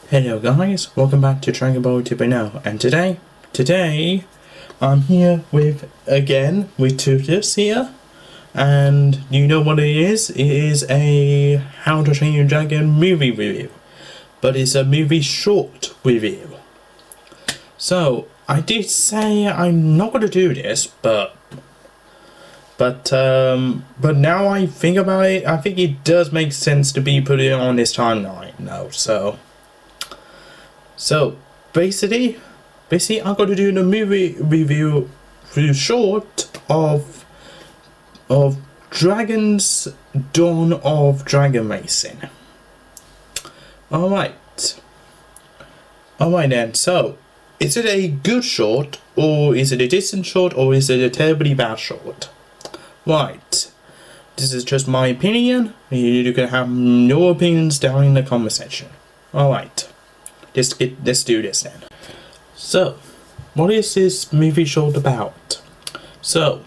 Hello guys, welcome back to Dragon Ball 2.0, and today I'm here with Tutus here, and you know what it is? It is a How to Train Your Dragon movie review, but it's a movie short review. So I did say I'm not gonna do this, but now I think about it, I think it does make sense to be put on this timeline now. So basically I'm going to do the movie review short of Dragon's Dawn of Dragon Racing. Alright then, so is it a good short, or is it a decent short, or is it a terribly bad short? Right, this is just my opinion. You can have your opinions down in the comment section. Alright, let's do this then. So, what is this movie short about? So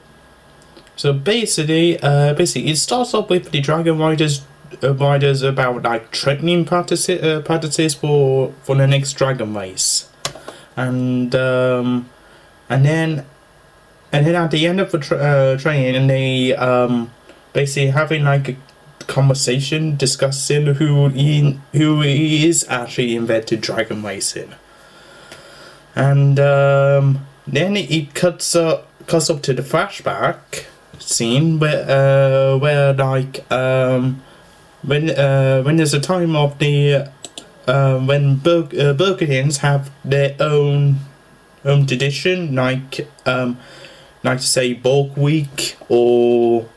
basically, it starts off with the Dragon Riders about like training practices for the next Dragon race, and then at the end of the training, they basically having like a conversation discussing who is actually invented Dragon Racing, and then it cuts up to the flashback scene where like when there's a time of the when Burkins have their own tradition, like to say Bulk Week, or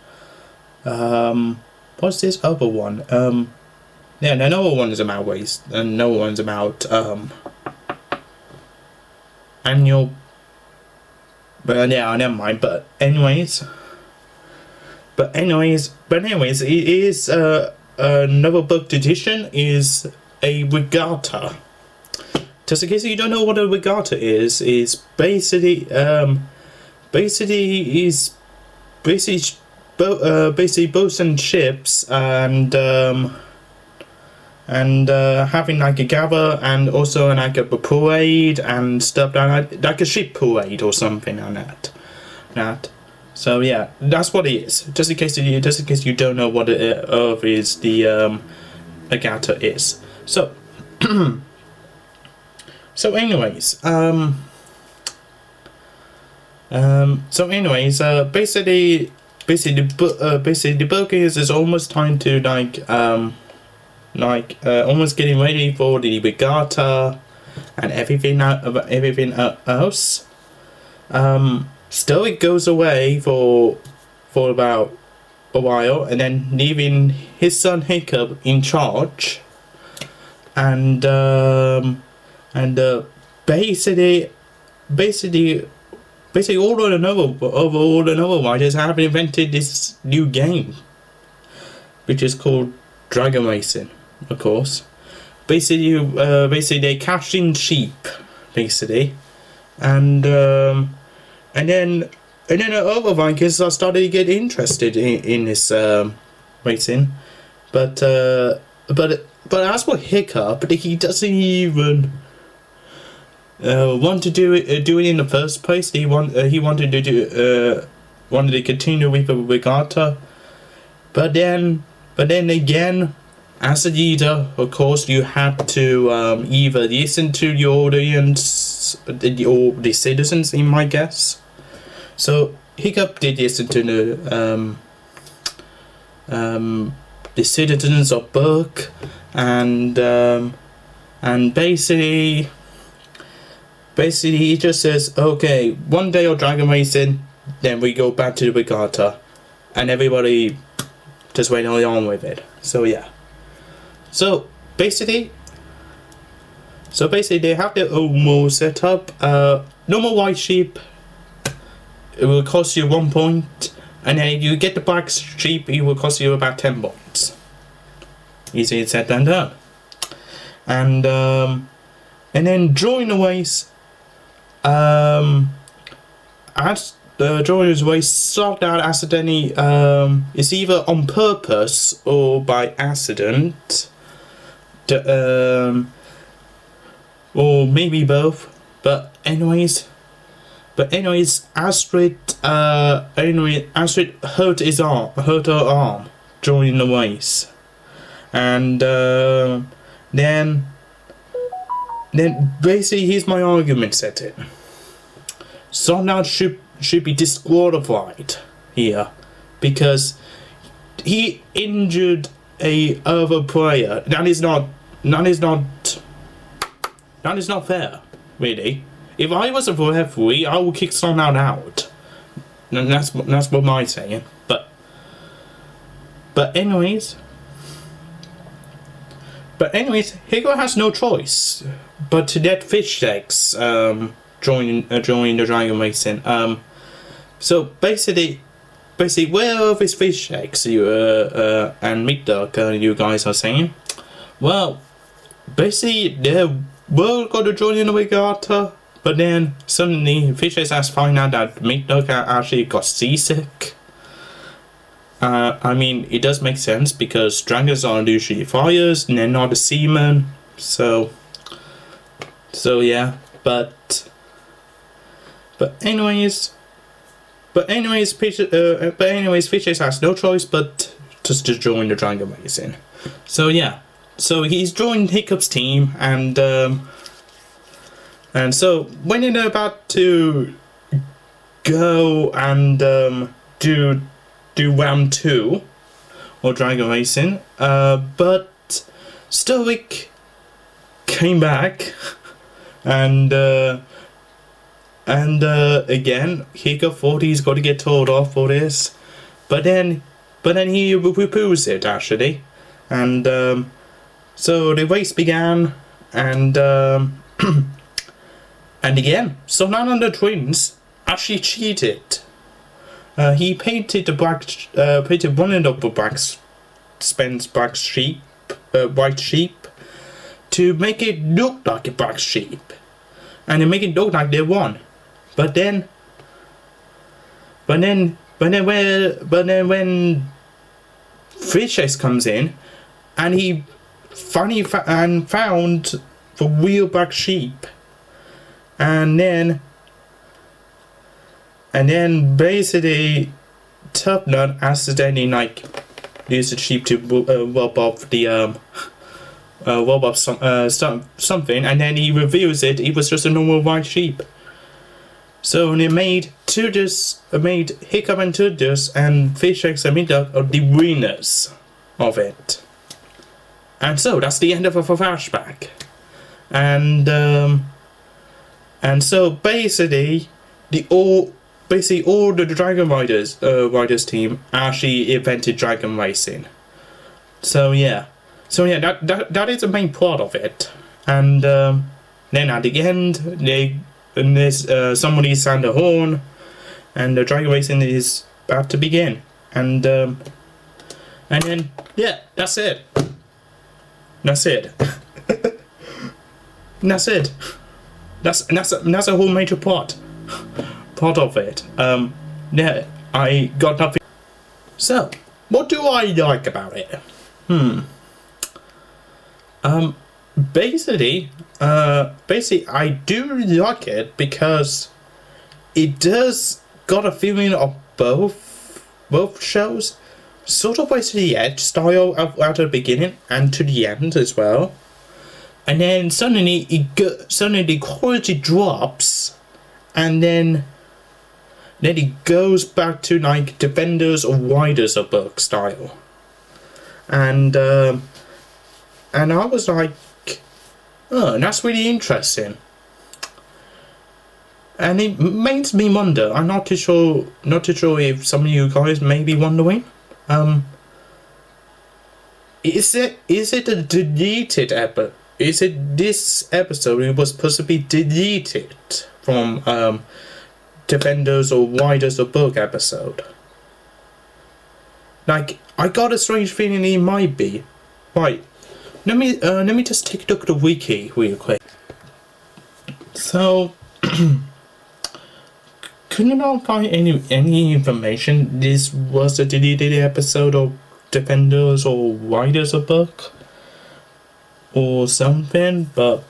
what's this other one? Yeah, another one is about race, and another one's about annual. But yeah, never mind. But anyways, it is another book tradition is a regatta. Just in case you don't know what a regatta is basically boats and ships, and having like a gather, and also like a parade and stuff like a ship parade or something like that. So yeah, that's what it is. Just in case you don't know what is the regatta is. So anyways, basically the book is almost time to almost getting ready for the regatta and everything else. Still, it goes away for about a while, and then leaving his son Hiccup in charge, and basically all the novel writers have invented this new game, which is called Dragon Racing, of course. Basically they cash in sheep, basically, and then the other Vikings are starting to get interested in this racing, but as for Hiccup, he doesn't even want to do it in the first place. He wanted to continue with the regatta, but then again, as a leader, of course, you have to either listen to the audience or the citizens, in my guess. So Hiccup did listen to the citizens of Burke, and basically he just says, okay, one day of Dragon Racing, then we go back to the regatta, and everybody just went on with it. So yeah. So basically they have their own mode set up. Normal white sheep, it will cost you 1 point, and then if you get the black sheep, it will cost you about 10 points. Easier said than done. And then during the race, as during the race, start out accidentally, it's either on purpose or by accident. or maybe both. But anyways, Astrid hurt her arm during the race, and then basically here's my argument set in. Sonat should be disqualified here because he injured a other player. That is not fair, really. If I was a referee, I would kick Sonat out. And that's what I'm saying. But anyways, Higo has no choice but to let fish eggs join the dragon racing. So basically, where are these fish eggs you and Meat Duck you guys are saying? Well, basically they were going to join in the regatta, but then suddenly fish eggs has found out that Meat Duck actually got seasick. I mean, it does make sense because dragons are usually flyers and they're not a seaman. So yeah, but anyways, Fishes has no choice but just to join the dragon racing. So yeah, so he's joined Hiccup's team, and so when they're about to go and do round 2 or dragon racing, but Stoic came back and again Hiccup thought he's got to get told off for this, but then he proposed it actually, and so the race began, and and again Sonat and the twins actually cheated. He painted one of the white sheep to make it look like a black sheep, and to make it look like they won. But then when Fishes comes in, and he finally found the real black sheep, and then basically Tubnut accidentally used the sheep to rub off the something, and then he reveals it was just a normal white sheep. So they made Hiccup and Tudus and Fish Eggs and Meat Duck are the winners of it. And so that's the end of a flashback. And so basically all the Dragon Riders team actually invented dragon racing. So yeah, that is the main plot of it. And then at the end, somebody sound a horn, and the dragon racing is about to begin. And then yeah, that's it. That's it. That's it. That's a whole major plot of it. Yeah, I got nothing. So, what do I like about it? Basically, I do like it because it does got a feeling of both shows, sort of way to the edge style at the beginning and to the end as well, and then suddenly the quality drops, and then it goes back to like Defenders or Riders of Book style, and I was like, oh, that's really interesting. And it makes me wonder. I'm not too sure if some of you guys may be wondering. Is it a deleted episode? Is it this episode? It was supposed to be deleted from Defenders or Riders of Book episode. Like, I got a strange feeling it might be. Right. Let me just take a look at the wiki real quick. So, could you not find any information this was a deleted episode of Defenders or Riders of Book or something? But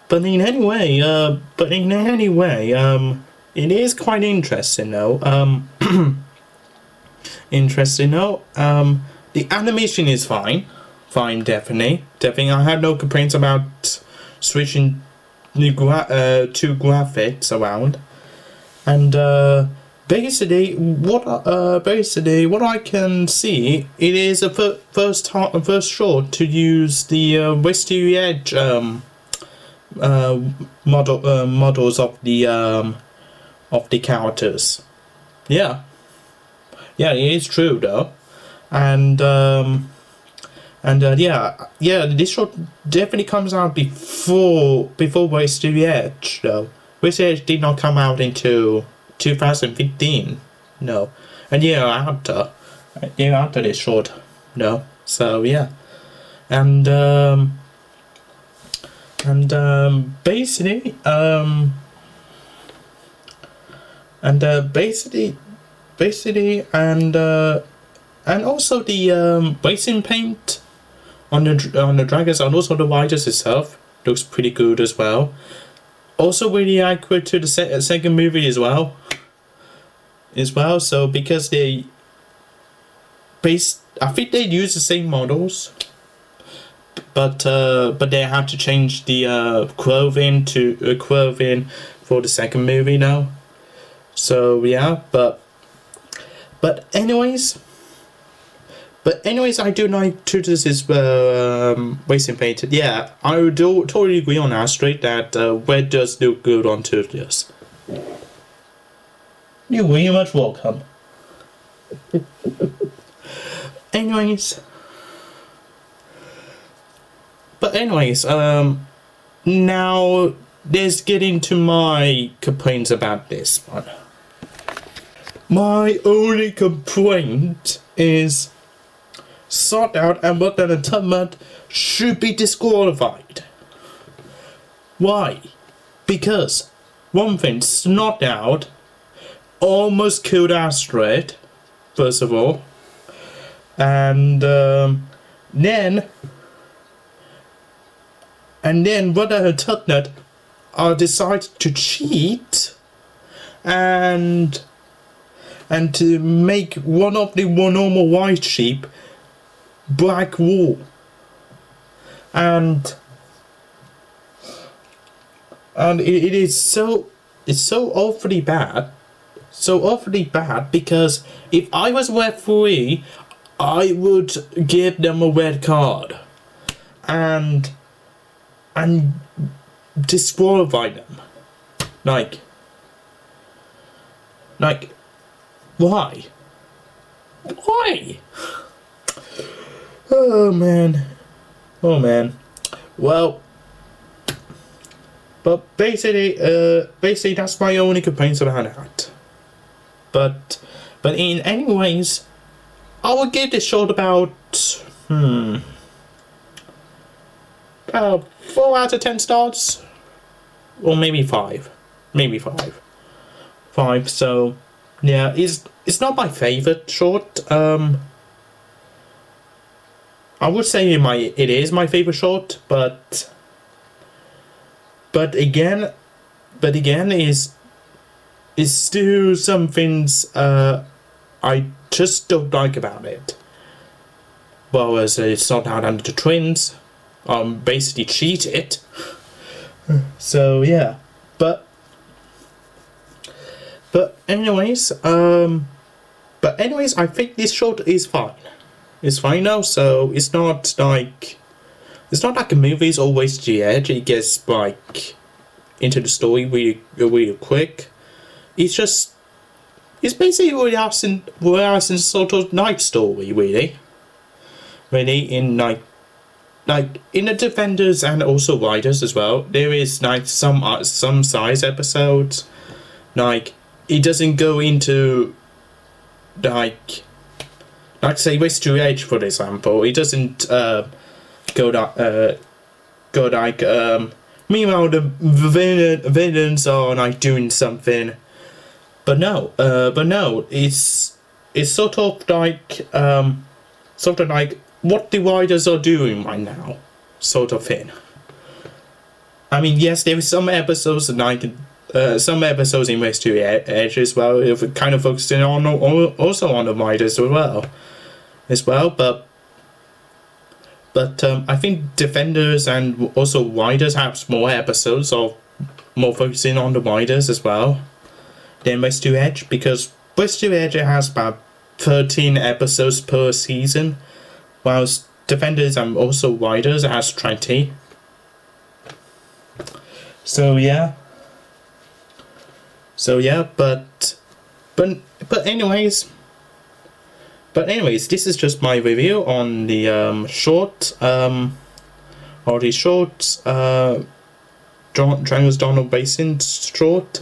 But in any way, it is quite interesting though. Interesting though. The animation is fine, definitely. I have no complaints about switching the two graphics around, and basically what I can see, it is a first short to use the West to Edge models of the characters. Yeah, it is true though, and this short definitely comes out before West to Edge though. West to Edge did not come out until 2015, no, and after this short, no. So yeah, and basically and also the racing paint on the dragons and also the riders itself looks pretty good as well. Also really accurate to the second movie as well. So because I think they use the same models, but they have to change the clothing for the second movie now. So yeah, but anyways, I do like Tutus's racing painted. Yeah, I would totally agree on Astrid that red does look good on Tutus. You're very much welcome. Anyways, now let's get into my complaints about this one. My only complaint is Sort Out and Button and Tubman should be disqualified. Why? Because one thing, Snot Out almost killed Astrid, first of all, and then Button and Tubman decided to cheat and to make one of the normal white sheep black wool, and it's so awfully bad, because if I was referee, I would give them a red card and disqualify them. Like why? Oh man. Well, but basically that's my only complaints about that. But in any ways, I would give this short about 4 out of 10 stars, or maybe 5, 5. So yeah, it's not my favorite short. I would say it is my favorite short, but again is still some things I just don't like about it. Well, as it's not out under the twins, basically cheated. So yeah, but anyways, I think this short is fine. It's fine now, so it's not like a movie's always the edge. It gets like into the story really quick. It's basically whereas in sort of night story really in like in the Defenders and also Riders as well. There is like some size episodes, like it doesn't go into like say West to Edge for example. It doesn't go like meanwhile the villains are like doing something, but no, it's sort of like what the Riders are doing right now, sort of thing. I mean, yes, there is some episodes that I can. Some episodes in Race to the Edge as well, if it kind of focusing on also on the writers as well, but I think Defenders and also Riders have more episodes of more focusing on the Riders as well than Race to Edge, because Race to Edge has about 13 episodes per season, whilst Defenders and also Riders has 20. So yeah, but anyways, this is just my review on the Dragon's Donald Basin short,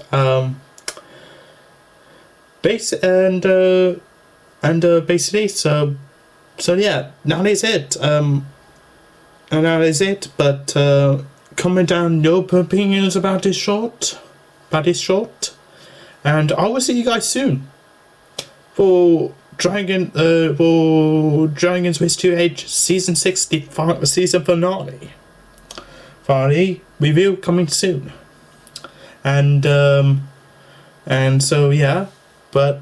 basically, so yeah, that is it. But comment down your opinions about this short, and I will see you guys soon for Dragon's Race to Edge season 6 season finale review coming soon, and so yeah, but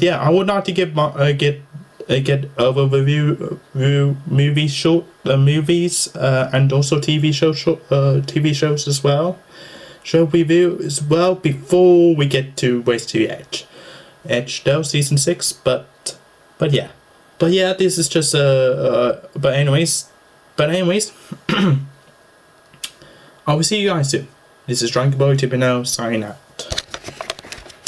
yeah, I would like to give my get over review movies and also TV shows as well, show review as well, before we get to Race to Edge though season 6, but yeah, this is just but anyways I will see you guys soon. This is Dragon Boy Tippino signing out.